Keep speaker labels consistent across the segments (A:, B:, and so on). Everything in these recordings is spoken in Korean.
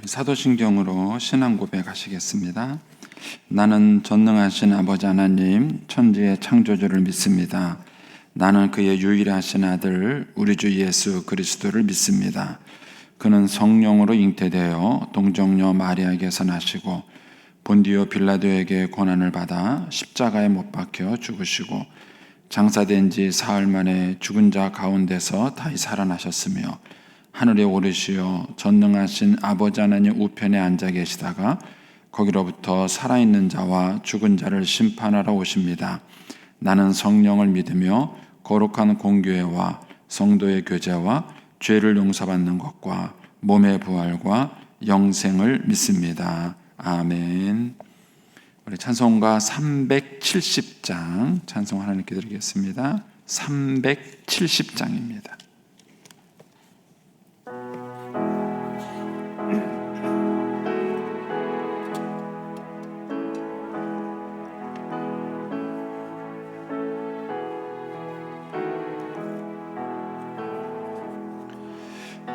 A: 사도신경으로 신앙 고백하시겠습니다. 나는 전능하신 아버지 하나님 천지의 창조주를 믿습니다. 나는 그의 유일하신 아들 우리 주 예수 그리스도를 믿습니다. 그는 성령으로 잉태되어 동정녀 마리아에게서 나시고 본디오 빌라도에게 고난을 받아 십자가에 못 박혀 죽으시고 장사된 지 사흘 만에 죽은 자 가운데서 다시 살아나셨으며 하늘에 오르시어 전능하신 아버지 하나님 우편에 앉아 계시다가 거기로부터 살아있는 자와 죽은 자를 심판하러 오십니다. 나는 성령을 믿으며 거룩한 공교회와 성도의 교제와 죄를 용서받는 것과 몸의 부활과 영생을 믿습니다. 아멘. 우리 찬송가 370장 찬송 하나님께 드리겠습니다. 370장입니다.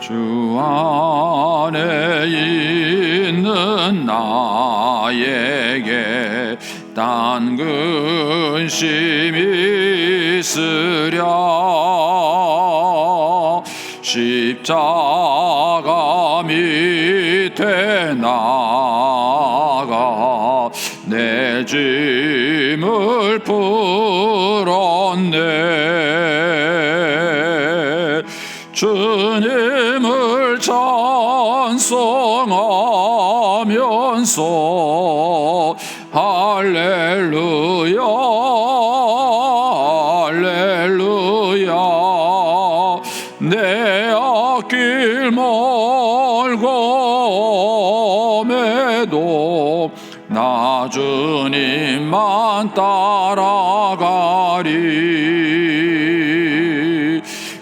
A: 주 안에 있는 나에게 딴 근심이 있으랴. 십자가 밑에 나가 내 짐을 풀었네. 주님을 찬송하면서 할렐루야 할렐루야. 내 앞길 멀고 매도 나 주님만 따라가리.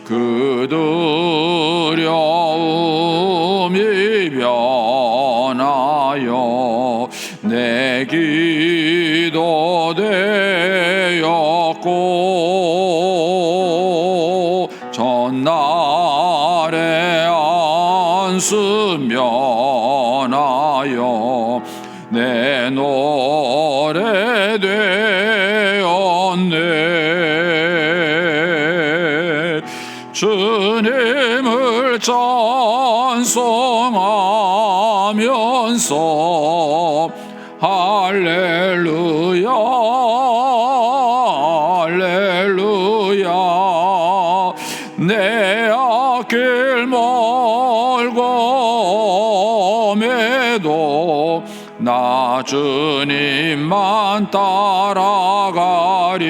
A: 그 두려움이 변하여 내 기도 되었고 전날의 안수 면하여 내 노래 되었네. 주님을 찬송하면서 할렐루야 할렐루야. 내 앞길 멀고 매도 나 주님만 따라가리.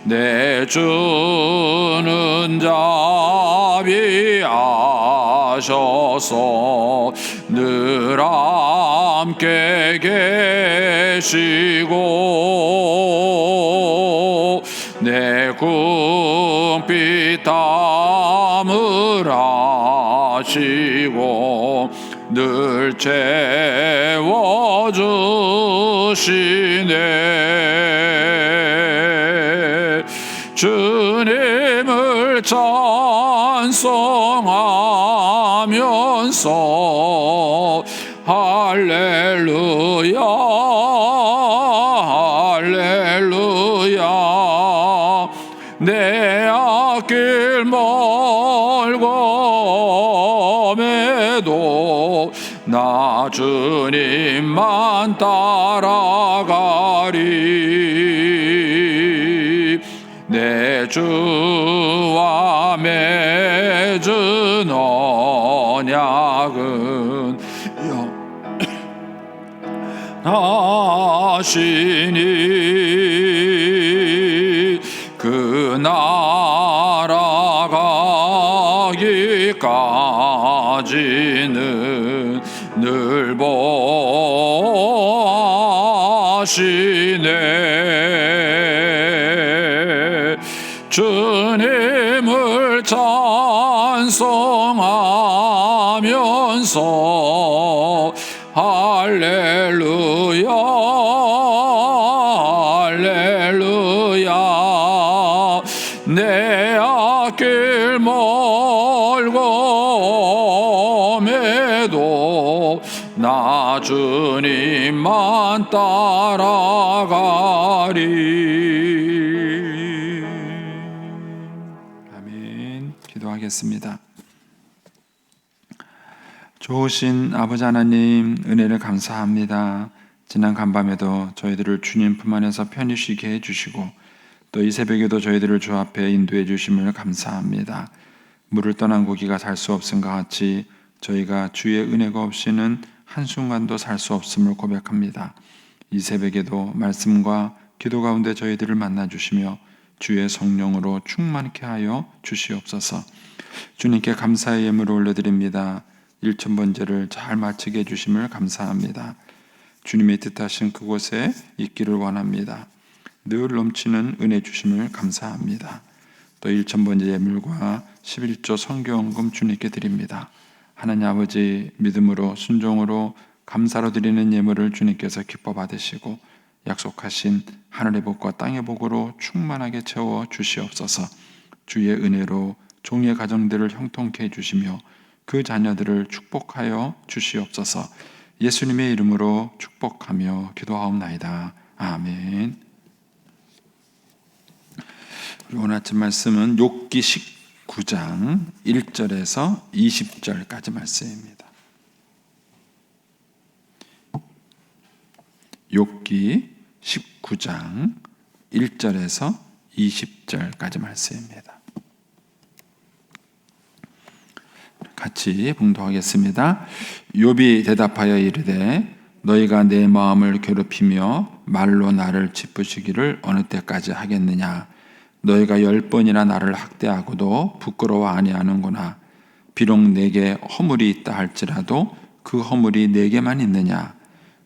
A: 내 주는 자비하셔서 늘 함께 계시고 내 궁핍 담을 하시고 늘 채워주시네. 주님을 찬송하면서 할렐루야 할렐루야. 내 앞길 멀고 매도 나 주님만 따라가리. 내 주와 맺은 언약은 하시니 그 나라 가기까지는 늘 보시네. 주님을 찬송하면서 할렐루야 할렐루야. 내 앞길 멀고 나 주님만 따라가리. 아멘. 기도하겠습니다. 좋으신 아버지 하나님, 은혜를 감사합니다. 지난 간밤에도 저희들을 주님 품 안에서 편히 쉬게 해주시고 또 이 새벽에도 저희들을 주 앞에 인도해 주심을 감사합니다. 물을 떠난 고기가 살 수 없음과 같이 저희가 주의 은혜가 없이는 한순간도 살 수 없음을 고백합니다. 이 새벽에도 말씀과 기도 가운데 저희들을 만나주시며 주의 성령으로 충만케 하여 주시옵소서. 주님께 감사의 예물을 올려드립니다. 일천번제를 잘 마치게 해주심을 감사합니다. 주님의 뜻하신 그곳에 있기를 원합니다. 늘 넘치는 은혜 주심을 감사합니다. 또 일천번제 예물과 11조 선교헌금 주님께 드립니다. 하나님 아버지, 믿음으로 순종으로 감사로 드리는 예물을 주님께서 기뻐 받으시고 약속하신 하늘의 복과 땅의 복으로 충만하게 채워 주시옵소서. 주의 은혜로 종의 가정들을 형통케 해주시며 그 자녀들을 축복하여 주시옵소서. 예수님의 이름으로 축복하며 기도하옵나이다. 아멘. 오늘 아침 말씀은 욥기 19장 1절에서 20절까지 말씀입니다. 욥기 19장 1절에서 20절까지 말씀입니다. 같이 봉독하겠습니다. 욥이 대답하여 이르되 너희가 내 마음을 괴롭히며 말로 나를 짚으시기를 어느 때까지 하겠느냐. 너희가 10번이나 나를 학대하고도 부끄러워 아니하는구나. 비록 내게 허물이 있다 할지라도 그 허물이 내게만 있느냐.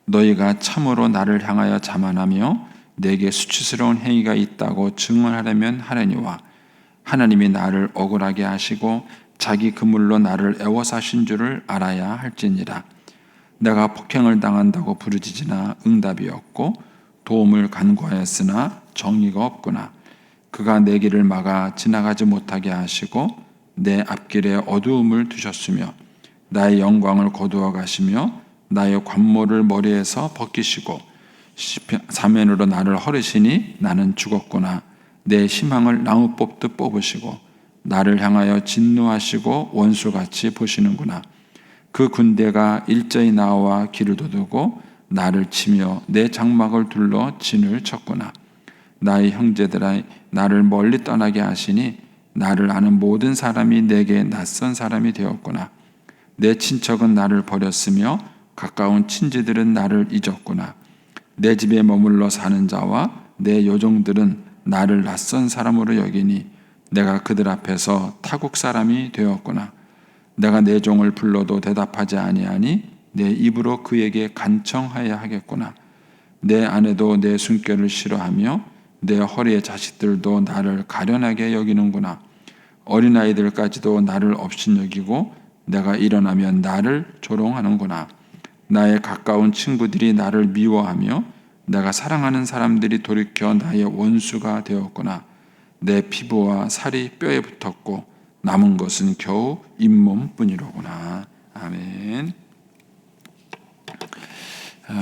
A: 너희가 참으로 나를 향하여 자만하며 내게 수치스러운 행위가 있다고 증언하려면 하려니와 하나님이 나를 억울하게 하시고 자기 그물로 나를 애워사신 줄을 알아야 할지니라. 내가 폭행을 당한다고 부르짖으나 응답이 없고 도움을 간구하였으나 정의가 없구나. 그가 내 길을 막아 지나가지 못하게 하시고 내 앞길에 어두움을 두셨으며 나의 영광을 거두어 가시며 나의 관모를 머리에서 벗기시고 사면으로 나를 허르시니 나는 죽었구나. 내 희망을 나무 뽑듯 뽑으시고 나를 향하여 진노하시고 원수같이 보시는구나. 그 군대가 일제히 나와 길을 도두고 나를 치며 내 장막을 둘러 진을 쳤구나. 나의 형제들아 나를 멀리 떠나게 하시니 나를 아는 모든 사람이 내게 낯선 사람이 되었구나. 내 친척은 나를 버렸으며 가까운 친지들은 나를 잊었구나. 내 집에 머물러 사는 자와 내 요종들은 나를 낯선 사람으로 여기니 내가 그들 앞에서 타국 사람이 되었구나. 내가 내 종을 불러도 대답하지 아니하니 내 입으로 그에게 간청하여야 하겠구나. 내 아내도 내 숨결을 싫어하며 내 허리의 자식들도 나를 가련하게 여기는구나. 어린아이들까지도 나를 업신여기고 내가 일어나면 나를 조롱하는구나. 나의 가까운 친구들이 나를 미워하며 내가 사랑하는 사람들이 돌이켜 나의 원수가 되었구나. 내 피부와 살이 뼈에 붙었고 남은 것은 겨우 잇몸뿐이로구나. 아멘.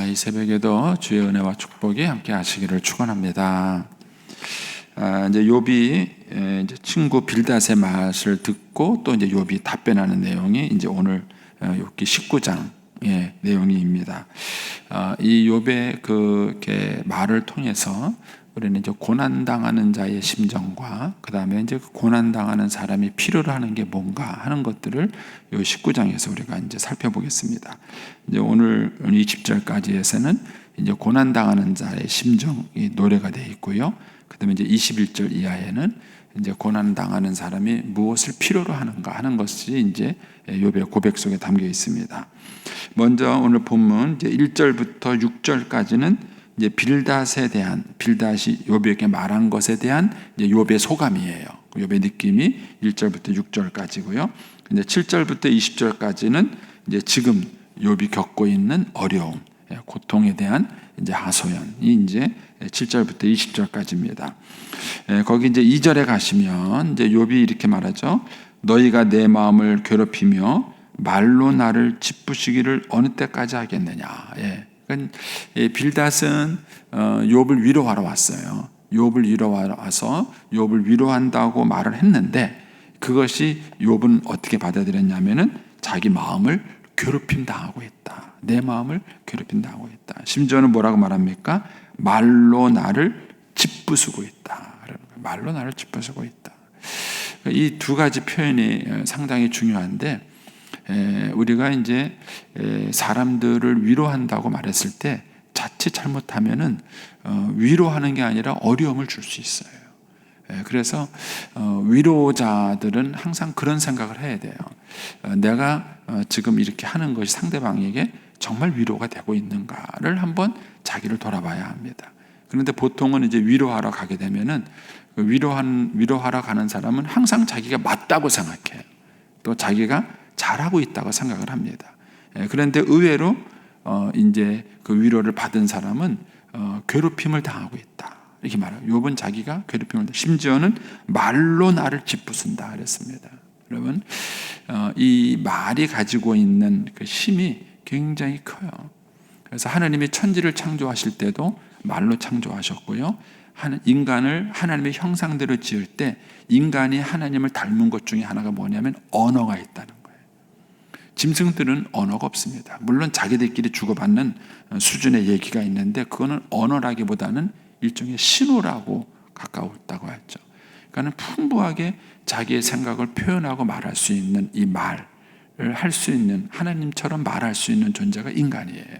A: 이 새벽에도 주의 은혜와 축복이 함께 하시기를 축원합니다. 이제 욥이 이제 친구 빌닷의 말을 듣고 또 이제 욥이 답변하는 내용이 이제 오늘 욥기 19장의 내용입니다. 이 욥의 그 말을 통해서 우리는 이제 고난 당하는 자의 심정과 그 다음에 이제 고난 당하는 사람이 필요로 하는 게 뭔가 하는 것들을 이 19장에서 우리가 이제 살펴보겠습니다. 이제 오늘 20절까지에서는 이제 고난 당하는 자의 심정이 노래가 되어 있고요. 그 다음에 이제 21절 이하에는 이제 고난 당하는 사람이 무엇을 필요로 하는가 하는 것이 이제 욥의 고백 속에 담겨 있습니다. 먼저 오늘 본문 이제 1절부터 6절까지는 이제 빌닷에 대한 빌닷이 욥에게 말한 것에 대한 이제 욥의 소감이에요. 욥의 느낌이 1절부터 6절까지고요. 이제 7절부터 20절까지는 이제 지금 욥이 겪고 있는 어려움, 고통에 대한 이제 하소연이 이제 7절부터 20절까지입니다. 거기 이제 2절에 가시면 이제 욥이 이렇게 말하죠. 너희가 내 마음을 괴롭히며 말로 나를 짓부시기를 어느 때까지 하겠느냐. 그러니까 빌닷은 욥을 위로하러 왔어요. 욥을 위로하러 와서 욥을 위로한다고 말을 했는데, 그것이 욥은 어떻게 받아들였냐면은 자기 마음을 괴롭힘 당하고 있다. 내 마음을 괴롭힘 당하고 있다. 심지어는 뭐라고 말합니까? 말로 나를 짓부수고 있다. 말로 나를 짓부수고 있다. 이 두 가지 표현이 상당히 중요한데, 우리가 이제 사람들을 위로한다고 말했을 때 자칫 잘못하면은 위로하는 게 아니라 어려움을 줄 수 있어요. 그래서 위로자들은 항상 그런 생각을 해야 돼요. 내가 지금 이렇게 하는 것이 상대방에게 정말 위로가 되고 있는가를 한번 자기를 돌아봐야 합니다. 그런데 보통은 이제 위로하러 가게 되면은 위로하러 가는 사람은 항상 자기가 맞다고 생각해요. 또 자기가 잘하고 있다고 생각을 합니다. 그런데 의외로 이제 그 위로를 받은 사람은 괴롭힘을 당하고 있다. 이렇게 말해요. 욥은 자기가 괴롭힘을 당하고, 심지어는 말로 나를 짓부순다 그랬습니다. 여러분, 이 말이 가지고 있는 그 힘이 굉장히 커요. 그래서 하나님이 천지를 창조하실 때도 말로 창조하셨고요. 인간을 하나님의 형상대로 지을 때 인간이 하나님을 닮은 것 중에 하나가 뭐냐면 언어가 있다는 거예요. 짐승들은 언어가 없습니다. 물론 자기들끼리 주고받는 수준의 얘기가 있는데, 그거는 언어라기보다는 일종의 신호라고 가까웠다고 했죠. 그러니까 풍부하게 자기의 생각을 표현하고 말할 수 있는, 이 말을 할 수 있는, 하나님처럼 말할 수 있는 존재가 인간이에요.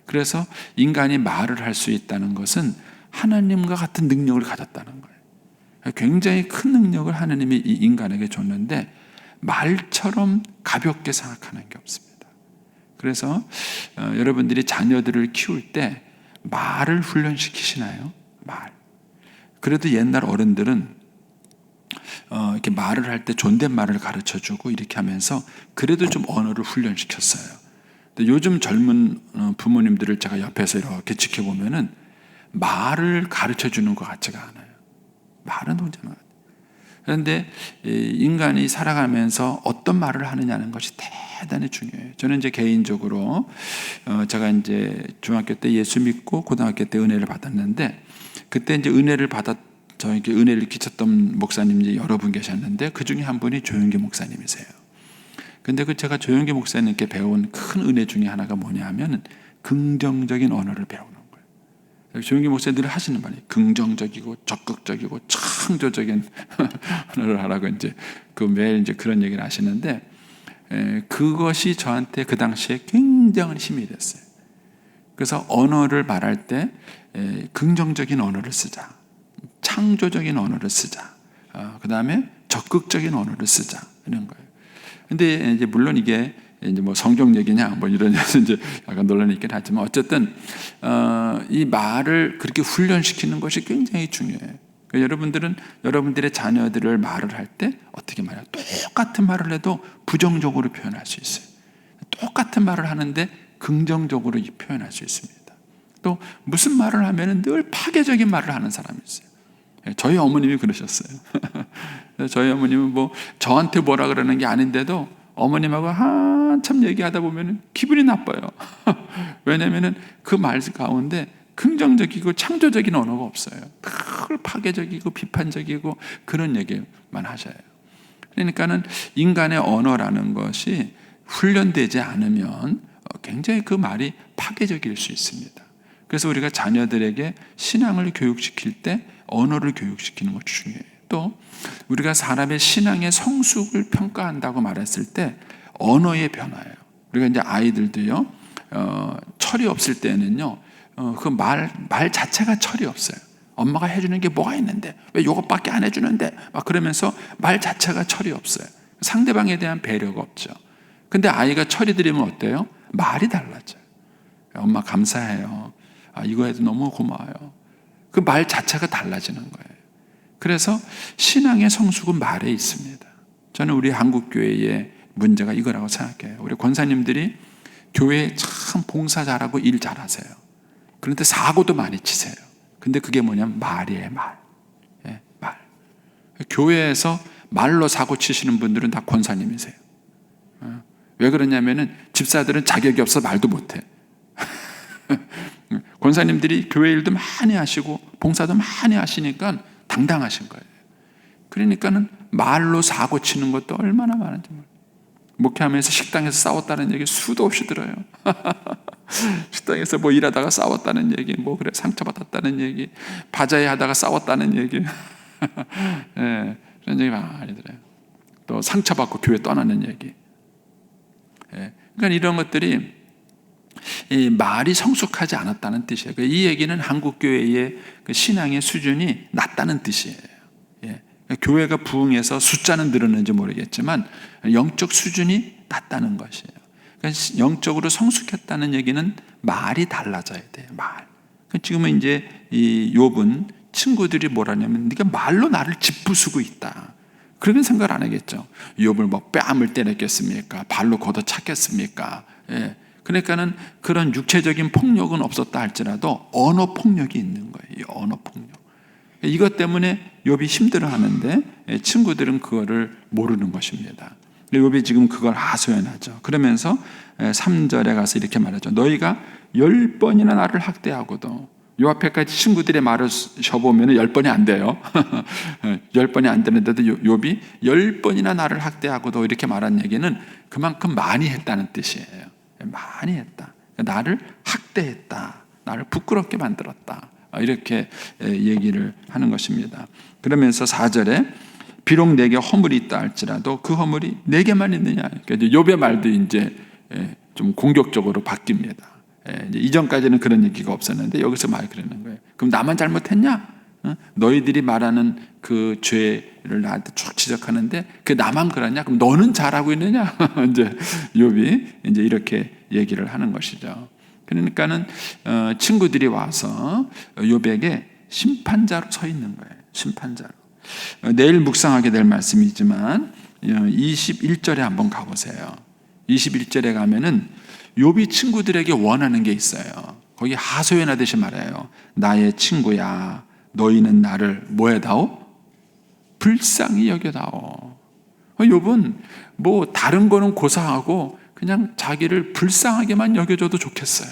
A: 그래서 인간이 말을 할 수 있다는 것은 하나님과 같은 능력을 가졌다는 거예요. 굉장히 큰 능력을 하나님이 이 인간에게 줬는데 말처럼 가볍게 생각하는 게 없습니다. 그래서 여러분들이 자녀들을 키울 때 말을 훈련시키시나요? 말. 그래도 옛날 어른들은 이렇게 말을 할 때 존댓말을 가르쳐주고 이렇게 하면서 그래도 좀 언어를 훈련시켰어요. 근데 요즘 젊은 부모님들을 제가 옆에서 이렇게 지켜보면은 말을 가르쳐주는 것 같지가 않아요. 말은 혼자 말. 그런데 인간이 살아가면서 어떤 말을 하느냐는 것이 대단히 중요해요. 저는 이제 개인적으로 제가 이제 중학교 때 예수 믿고 고등학교 때 은혜를 받았는데, 그때 이제 은혜를 받았 저에게 은혜를 끼쳤던 목사님이 여러 분 계셨는데 그 중에 한 분이 조영기 목사님이세요. 근데 그 제가 조영기 목사님께 배운 큰 은혜 중에 하나가 뭐냐면 긍정적인 언어를 배우는 거예요. 조영기 목사님들이 하시는 말이 긍정적이고 적극적이고 창조적인 언어를 하라고 이제 그 매일 이제 그런 얘기를 하시는데, 그것이 저한테 그 당시에 굉장한 힘이 됐어요. 그래서 언어를 말할 때 긍정적인 언어를 쓰자, 창조적인 언어를 쓰자, 그 다음에 적극적인 언어를 쓰자, 이런 거예요. 근데 이제 물론 이게 이제 뭐 성경 얘기냐 뭐 이런 이제 약간 논란이 있긴 하지만, 어쨌든 이 말을 그렇게 훈련시키는 것이 굉장히 중요해요. 그러니까 여러분들은 여러분들의 자녀들을 말을 할 때 어떻게 말해요? 똑같은 말을 해도 부정적으로 표현할 수 있어요. 똑같은 말을 하는데 긍정적으로 표현할 수 있습니다. 또 무슨 말을 하면 늘 파괴적인 말을 하는 사람이 있어요. 저희 어머님이 그러셨어요. 저희 어머님은 뭐 저한테 뭐라 그러는 게 아닌데도 어머님하고 한참 얘기하다 보면 기분이 나빠요. 왜냐하면 그 말 가운데 긍정적이고 창조적인 언어가 없어요. 늘 파괴적이고 비판적이고 그런 얘기만 하셔요. 그러니까는 인간의 언어라는 것이 훈련되지 않으면 굉장히 그 말이 파괴적일 수 있습니다. 그래서 우리가 자녀들에게 신앙을 교육시킬 때 언어를 교육시키는 것이 중요해요. 또 우리가 사람의 신앙의 성숙을 평가한다고 말했을 때 언어의 변화예요. 우리가 이제 아이들도요, 철이 없을 때는요, 그 말 자체가 철이 없어요. 엄마가 해주는 게 뭐가 있는데 왜 이것밖에 안 해주는데 막 그러면서 말 자체가 철이 없어요. 상대방에 대한 배려가 없죠. 근데 아이가 철이 들이면 어때요? 말이 달라져요. 엄마 감사해요. 이거 해도 너무 고마워요. 그 말 자체가 달라지는 거예요. 그래서 신앙의 성숙은 말에 있습니다. 저는 우리 한국교회의 문제가 이거라고 생각해요. 우리 권사님들이 교회에 참 봉사 잘하고 일 잘하세요. 그런데 사고도 많이 치세요. 근데 그게 뭐냐면 말이에요, 말. 말. 교회에서 말로 사고 치시는 분들은 다 권사님이세요. 왜 그러냐면은 집사들은 자격이 없어 말도 못해. 권사님들이 교회 일도 많이 하시고 봉사도 많이 하시니까 당당하신 거예요. 그러니까는 말로 사고 치는 것도 얼마나 많은지 몰라요. 목회하면서 식당에서 싸웠다는 얘기 수도 없이 들어요. 식당에서 뭐 일하다가 싸웠다는 얘기, 뭐 그래 상처받았다는 얘기, 바자회 하다가 싸웠다는 얘기, 예, 그런 얘기 많이 들어요. 또 상처받고 교회 떠나는 얘기. 예, 그러니까 이런 것들이 이 말이 성숙하지 않았다는 뜻이에요. 이 얘기는 한국 교회의 그 신앙의 수준이 낮다는 뜻이에요. 예, 교회가 부흥해서 숫자는 늘었는지 모르겠지만 영적 수준이 낮다는 것이에요. 그러니까 영적으로 성숙했다는 얘기는 말이 달라져야 돼요. 말. 지금은 이제 이 욥은 친구들이 뭐라냐면 네가 말로 나를 짓부수고 있다. 그런 생각을 안 하겠죠. 욥을 뭐 뺨을 때렸겠습니까? 발로 걷어찼겠습니까? 예. 그러니까는 그런 육체적인 폭력은 없었다 할지라도 언어 폭력이 있는 거예요. 이 언어 폭력. 이것 때문에 욥이 힘들어하는데 친구들은 그거를 모르는 것입니다. 욥이 지금 그걸 하소연하죠. 그러면서 3절에 가서 이렇게 말하죠. 너희가 10번이나 나를 학대하고도, 요 앞에까지 친구들의 말을 쉬어보면 10번이 안 돼요. 10번이 안 되는데도 욥이 10번이나 나를 학대하고도 이렇게 말한 얘기는 그만큼 많이 했다는 뜻이에요. 많이 했다. 나를 학대했다. 나를 부끄럽게 만들었다. 이렇게 얘기를 하는 것입니다. 그러면서 4절에 비록 내게 허물이 있다 할지라도 그 허물이 내게만 있느냐. 그러니까 욥의 말도 이제 좀 공격적으로 바뀝니다. 이전까지는 그런 얘기가 없었는데 여기서 말 그러는 거예요. 그럼 나만 잘못했냐? 너희들이 말하는 그 죄를 나한테 쭉 지적하는데 그 나만 그러냐? 그럼 너는 잘하고 있느냐? 이제 욥이 이제 이렇게 얘기를 하는 것이죠. 그러니까는 친구들이 와서 욥에게 심판자로 서 있는 거예요. 심판자로. 내일 묵상하게 될 말씀이지만 21절에 한번 가보세요. 21절에 가면은 욥이 친구들에게 원하는 게 있어요. 거기 하소연하듯이 말해요. 나의 친구야, 너희는 나를 뭐해다오? 불쌍히 여겨다오. 욥은 뭐 다른 거는 고사하고 그냥 자기를 불쌍하게만 여겨줘도 좋겠어요.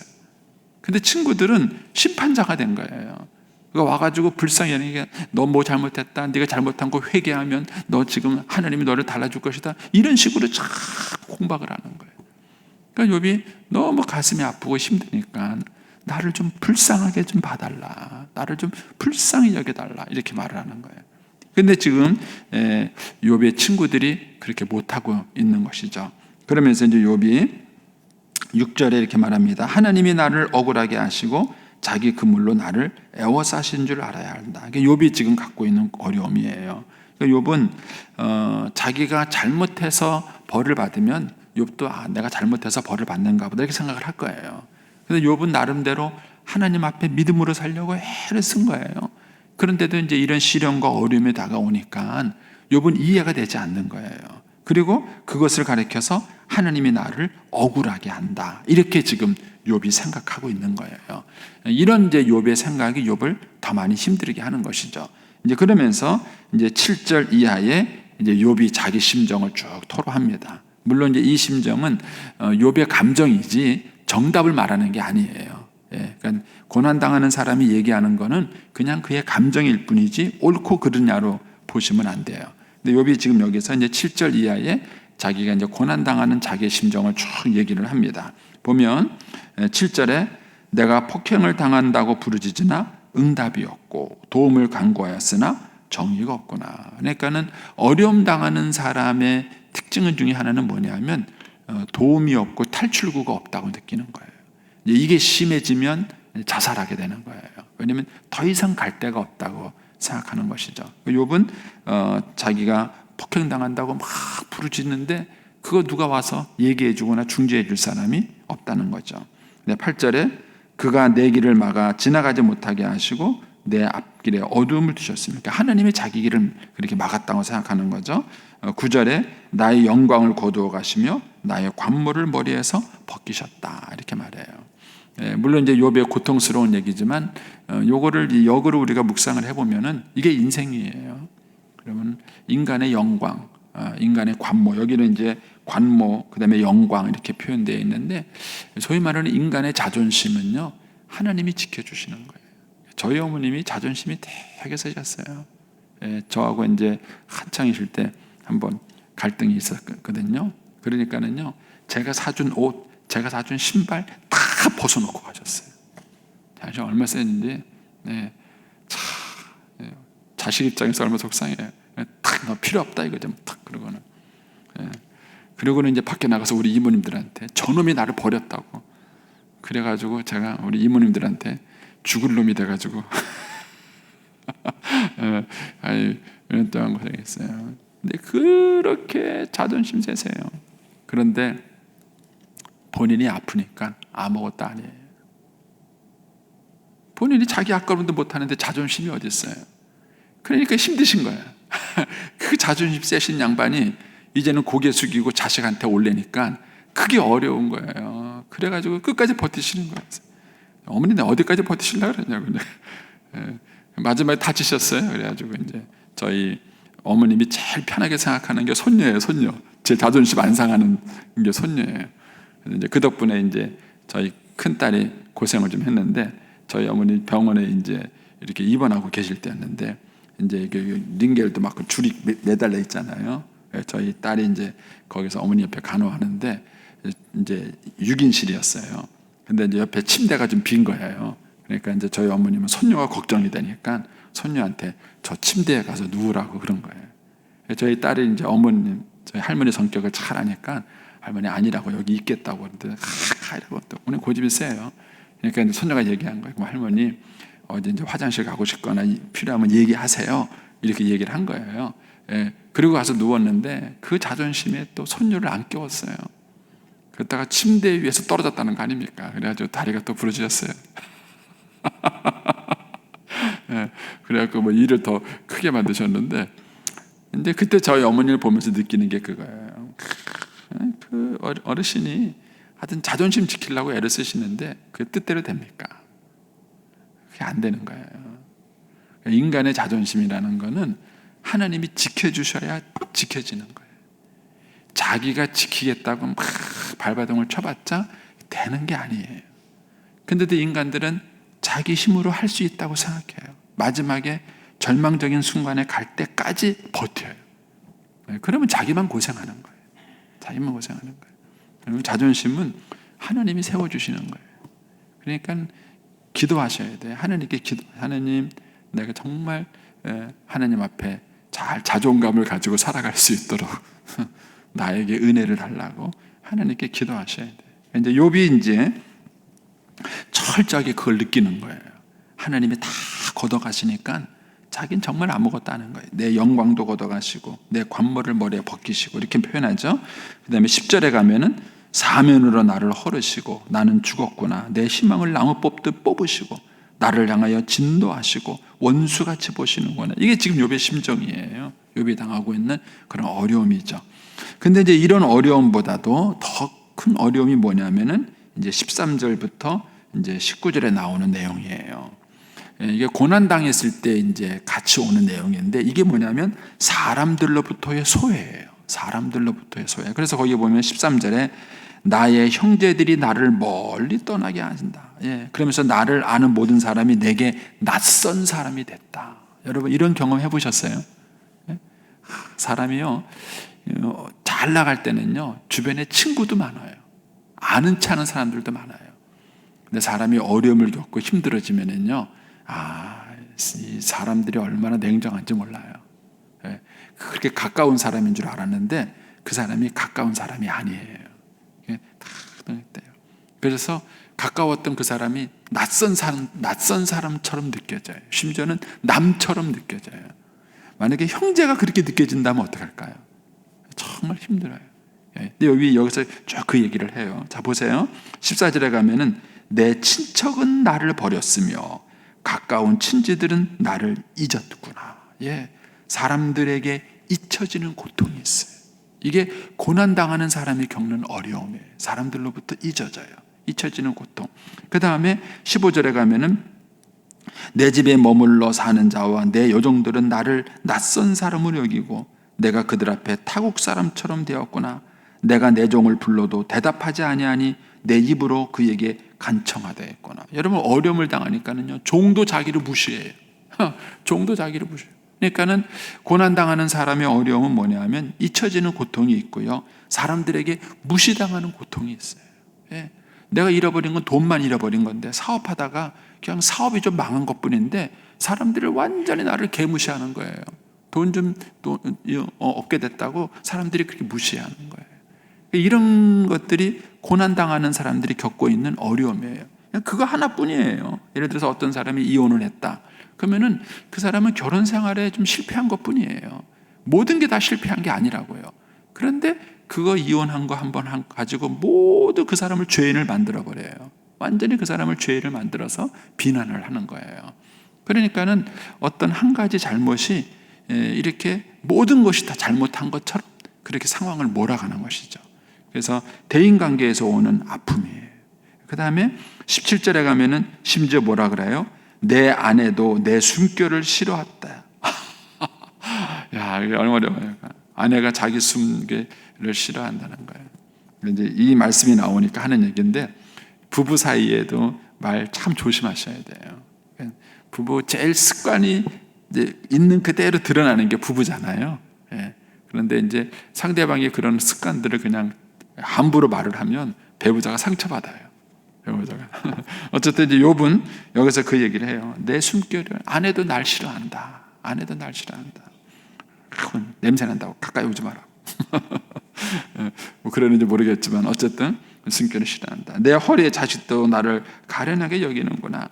A: 근데 친구들은 심판자가 된 거예요. 와가지고 불쌍히 여기게 너 뭐 잘못했다. 네가 잘못한 거 회개하면 너 지금 하나님이 너를 달라줄 것이다. 이런 식으로 자꾸 공박을 하는 거예요. 그러니까 욥이 너무 가슴이 아프고 힘드니까 나를 좀 불쌍하게 좀 봐달라. 나를 좀 불쌍히 여겨달라. 이렇게 말을 하는 거예요. 근데 지금 욥의 친구들이 그렇게 못하고 있는 것이죠. 그러면서 이제 욥이 6절에 이렇게 말합니다. 하나님이 나를 억울하게 하시고 자기 그물로 나를 애워싸신 줄 알아야 한다. 이게 욥이 지금 갖고 있는 어려움이에요. 욥은 자기가 잘못해서 벌을 받으면 욥도 내가 잘못해서 벌을 받는가 보다 이렇게 생각을 할 거예요. 그래서 욥은 나름대로 하나님 앞에 믿음으로 살려고 애를 쓴 거예요. 그런데도 이제 이런 시련과 어려움이 다가오니까 욥은 이해가 되지 않는 거예요. 그리고 그것을 가리켜서 하나님이 나를 억울하게 한다. 이렇게 지금 욥이 생각하고 있는 거예요. 이런 이제 욥의 생각이 욥을 더 많이 힘들게 하는 것이죠. 이제 그러면서 이제 7절 이하에 이제 욥이 자기 심정을 쭉 토로합니다. 물론 이제 이 심정은 욥의 감정이지 정답을 말하는 게 아니에요. 그러니까 고난 당하는 사람이 얘기하는 거는 그냥 그의 감정일 뿐이지 옳고 그르냐로 보시면 안 돼요. 근데 욥이 지금 여기서 이제 7절 이하에 자기가 이제 고난 당하는 자기의 심정을 쭉 얘기를 합니다. 보면 7절에 내가 폭행을 당한다고 부르짖으나 응답이 없고 도움을 간구하였으나 정의가 없구나. 그러니까는 어려움 당하는 사람의 특징 중에 하나는 뭐냐면 도움이 없고 탈출구가 없다고 느끼는 거예요. 이게 심해지면 자살하게 되는 거예요. 왜냐하면 더 이상 갈 데가 없다고 생각하는 것이죠. 욥은 자기가 폭행당한다고 막 부르짖는데 그거 누가 와서 얘기해 주거나 중재해 줄 사람이 없다는 거죠. 8절에 그가 내 길을 막아 지나가지 못하게 하시고 내 앞길에 어두움을 두셨습니까? 하나님이 자기 길을 그렇게 막았다고 생각하는 거죠. 9절에 나의 영광을 거두어 가시며 나의 관모를 머리에서 벗기셨다. 이렇게 말해요. 물론 이제 욥의 고통스러운 얘기지만 요거를 역으로 우리가 묵상을 해보면은 이게 인생이에요. 그러면 인간의 영광, 인간의 관모, 여기는 이제 관모, 그 다음에 영광 이렇게 표현되어 있는데, 소위 말하는 인간의 자존심은요, 하나님이 지켜주시는 거예요. 저희 어머님이 자존심이 되게 세셨어요. 저하고 이제 한창이실 때 한번 갈등이 있었거든요. 그러니까는요, 제가 사준 옷, 제가 사준 신발 다 벗어놓고 가셨어요. 자, 얼마 셌는지, 자식 입장에서 얼마나 속상해요. 탁, 너 필요 없다 이거죠. 탁, 그러고는. 그러고는 이제 밖에 나가서 우리 이모님들한테 저놈이 나를 버렸다고. 그래가지고 제가 우리 이모님들한테 죽을 놈이 돼가지고 몇 동안 고생했어요. 근데 그렇게 자존심 세세요. 그런데 본인이 아프니까 아무것도 아니에요. 본인이 자기 아까운도 못하는데 자존심이 어디 있어요? 그러니까 힘드신 거예요. 그 자존심 세신 양반이 이제는 고개 숙이고 자식한테 올래니까 그게 어려운 거예요. 그래가지고 끝까지 버티시는 거예요. 어머니는 어디까지 버티시려고 그러냐고. 마지막에 다치셨어요. 그래가지고 이제 저희 어머님이 제일 편하게 생각하는 게 손녀예요. 손녀. 제 자존심 안 상하는 게 손녀예요. 그래서 이제 그 덕분에 이제 저희 큰 딸이 고생을 좀 했는데, 저희 어머니 병원에 이제 이렇게 입원하고 계실 때였는데, 이제 링겔도 막 줄이 매달려 있잖아요. 저희 딸이 이제 거기서 어머니 옆에 간호하는데, 이제 6인실이었어요. 근데 이제 옆에 침대가 좀 빈 거예요. 그러니까 이제 저희 어머님은 손녀가 걱정이 되니까 손녀한테 저 침대에 가서 누우라고 그런 거예요. 저희 딸이 이제 어머님, 저희 할머니 성격을 잘 아니까 할머니 아니라고 여기 있겠다고 하는데, 이러고 또 오늘 고집이 세요. 그러니까 이제 손녀가 얘기한 거예요. 할머니 어디 이제 화장실 가고 싶거나 필요하면 얘기하세요. 이렇게 얘기를 한 거예요. 그리고 가서 누웠는데 그 자존심에 또 손녀를 안 깨웠어요. 그러다가 침대 위에서 떨어졌다는 거 아닙니까? 그래가지고 다리가 또 부러지셨어요. 그래갖고 뭐 일을 더 크게 만드셨는데, 근데 그때 저희 어머니를 보면서 느끼는 게 그거예요. 그 어르신이 하여튼 자존심 지키려고 애를 쓰시는데 그 뜻대로 됩니까? 그게 안 되는 거예요. 인간의 자존심이라는 거는 하나님이 지켜주셔야 지켜지는 거예요. 자기가 지키겠다고 막 발버둥을 쳐봤자 되는 게 아니에요. 근데도 인간들은 자기 힘으로 할 수 있다고 생각해요. 마지막에 절망적인 순간에 갈 때까지 버텨요. 그러면 자기만 고생하는 거예요. 자기만 고생하는 거예요. 자존심은 하나님이 세워주시는 거예요. 그러니까 기도하셔야 돼요. 하나님께 하나님, 내가 정말 하나님 앞에 잘 자존감을 가지고 살아갈 수 있도록 나에게 은혜를 달라고 하나님께 기도하셔야 돼요. 이제 욥이 이제 철저하게 그걸 느끼는 거예요. 하나님이 다 걷어가시니까 자기는 정말 아무것도 안 한 거예요. 내 영광도 걷어가시고 내 관모를 머리에 벗기시고 이렇게 표현하죠. 그 다음에 10절에 가면은 사면으로 나를 헐으시고 나는 죽었구나. 내 희망을 나무 뽑듯 뽑으시고 나를 향하여 진노하시고 원수같이 보시는구나. 이게 지금 욥의 심정이에요. 욥이 당하고 있는 그런 어려움이죠. 근데 이제 이런 어려움보다도 더 큰 어려움이 뭐냐면은 이제 13절부터 이제 19절에 나오는 내용이에요. 이게 고난 당했을 때 이제 같이 오는 내용인데, 이게 뭐냐면 사람들로부터의 소외예요. 사람들로부터의 소외. 그래서 거기 보면 13절에 나의 형제들이 나를 멀리 떠나게 하신다. 그러면서 나를 아는 모든 사람이 내게 낯선 사람이 됐다. 여러분 이런 경험 해보셨어요? 사람이요, 잘 나갈 때는요 주변에 친구도 많아요. 아는 체 하는 사람들도 많아요. 근데 사람이 어려움을 겪고 힘들어지면은요, 이 사람들이 얼마나 냉정한지 몰라요. 그렇게 가까운 사람인 줄 알았는데 그 사람이 가까운 사람이 아니에요. 그래서 가까웠던 그 사람이 낯선 사람처럼 느껴져요. 심지어는 남처럼 느껴져요. 만약에 형제가 그렇게 느껴진다면 어떡할까요? 정말 힘들어요. 근데 여기서 쭉 그 얘기를 해요. 자, 보세요. 14절에 가면은 내 친척은 나를 버렸으며 가까운 친지들은 나를 잊었구나. 사람들에게 잊혀지는 고통이 있어요. 이게 고난당하는 사람이 겪는 어려움이에요. 사람들로부터 잊혀지는 고통. 그 다음에 15절에 가면은 내 집에 머물러 사는 자와 내 요종들은 나를 낯선 사람으로 여기고 내가 그들 앞에 타국 사람처럼 되었구나. 내가 내 종을 불러도 대답하지 아니하니 내 입으로 그에게 간청하다 했구나. 여러분, 어려움을 당하니까는요, 종도 자기를 무시해요. 종도 자기를 무시해요. 그러니까는 고난당하는 사람의 어려움은 뭐냐 하면 잊혀지는 고통이 있고요, 사람들에게 무시당하는 고통이 있어요. 예. 내가 잃어버린 건 돈만 잃어버린 건데, 사업하다가 그냥 사업이 좀 망한 것뿐인데 사람들을 완전히 나를 개무시하는 거예요. 돈 좀 얻게 됐다고 사람들이 그렇게 무시하는 거예요. 이런 것들이 고난당하는 사람들이 겪고 있는 어려움이에요. 그냥 그거 하나뿐이에요. 예를 들어서 어떤 사람이 이혼을 했다. 그러면은 그 사람은 결혼 생활에 좀 실패한 것뿐이에요. 모든 게 다 실패한 게 아니라고요. 그런데 그거 이혼한 거 한 번 가지고 모두 그 사람을 죄인을 만들어 버려요. 완전히 그 사람을 죄인을 만들어서 비난을 하는 거예요. 그러니까는 어떤 한 가지 잘못이 이렇게 모든 것이 다 잘못한 것처럼 그렇게 상황을 몰아가는 것이죠. 그래서 대인관계에서 오는 아픔이에요. 그 다음에 17절에 가면은 심지어 뭐라 그래요? 내 아내도 내 숨결을 싫어했다. 야, 이게 얼마나 어려워요. 아내가 자기 숨결을 싫어한다는 거예요. 이제 이 말씀이 나오니까 하는 얘기인데, 부부 사이에도 말 참 조심하셔야 돼요. 부부 제일 습관이 이제 있는 그대로 드러나는 게 부부잖아요. 예. 그런데 이제 상대방이 그런 습관들을 그냥 함부로 말을 하면 배우자가 상처받아요. 배우자가. 어쨌든 이제 욥은 여기서 그 얘기를 해요. 내 숨결을, 아내도 날 싫어한다. 아내도 날 싫어한다. 냄새 난다고 가까이 오지 마라. 뭐 그러는지 모르겠지만 어쨌든 숨결을 싫어한다. 내 허리의 자식도 나를 가련하게 여기는구나.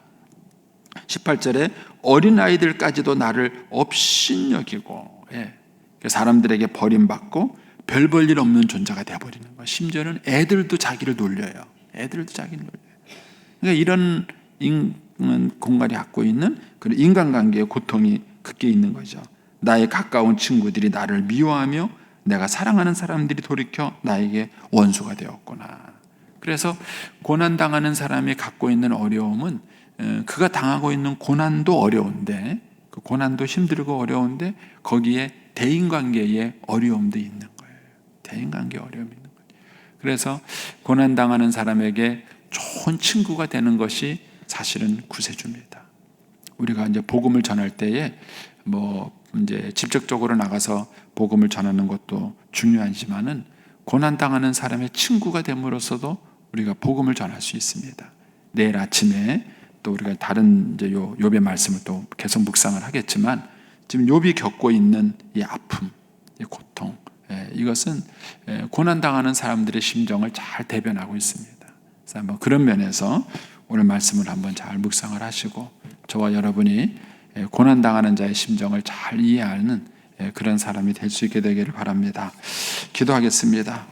A: 18절에 어린아이들까지도 나를 업신여기고, 예. 사람들에게 버림받고 별 볼 일 없는 존재가 되어버리는 거예요. 심지어는 애들도 자기를 놀려요. 애들도 자기를 놀려요. 그러니까 이런 공간이 갖고 있는 그런 인간관계의 고통이 크게 있는 거죠. 나의 가까운 친구들이 나를 미워하며 내가 사랑하는 사람들이 돌이켜 나에게 원수가 되었구나. 그래서 고난당하는 사람이 갖고 있는 어려움은, 그가 당하고 있는 고난도 어려운데, 그 고난도 힘들고 어려운데 거기에 대인관계의 어려움도 있는 거예요. 대인관계의 어려움이 있는 거예요. 그래서 고난당하는 사람에게 좋은 친구가 되는 것이 사실은 구세주입니다. 우리가 이제 복음을 전할 때에 뭐 이제 직접적으로 나가서 복음을 전하는 것도 중요하지만은 고난당하는 사람의 친구가 됨으로써도 우리가 복음을 전할 수 있습니다. 내일 아침에 또 우리가 다른 이제 욥의 말씀을 또 계속 묵상을 하겠지만, 지금 욥이 겪고 있는 이 아픔, 이 고통, 이것은 고난당하는 사람들의 심정을 잘 대변하고 있습니다. 그래서 한번 그런 면에서 오늘 말씀을 한번 잘 묵상을 하시고, 저와 여러분이 고난당하는 자의 심정을 잘 이해하는 그런 사람이 될 수 있게 되기를 바랍니다. 기도하겠습니다.